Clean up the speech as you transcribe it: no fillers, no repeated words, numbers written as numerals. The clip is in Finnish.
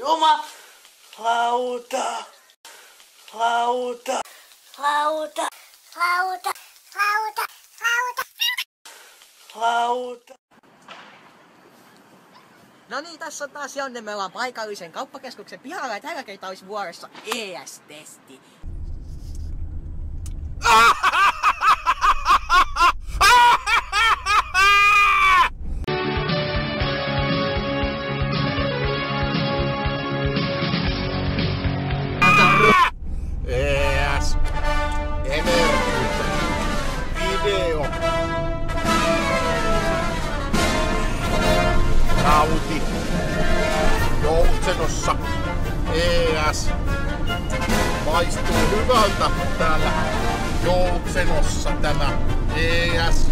Juma! Lauta! Lauta! Lauta! Lauta! Lauta! Lauta! Lauta! No niin, tässä on taas Jonne. Me ollaan paikallisen kauppakeskuksen pihalla ja tällä kertaa olisi vuorossa ES-testi. ES Energy Video Nauti Joutsenossa ES maistuu hyvältä täällä Joutsenossa tämä ES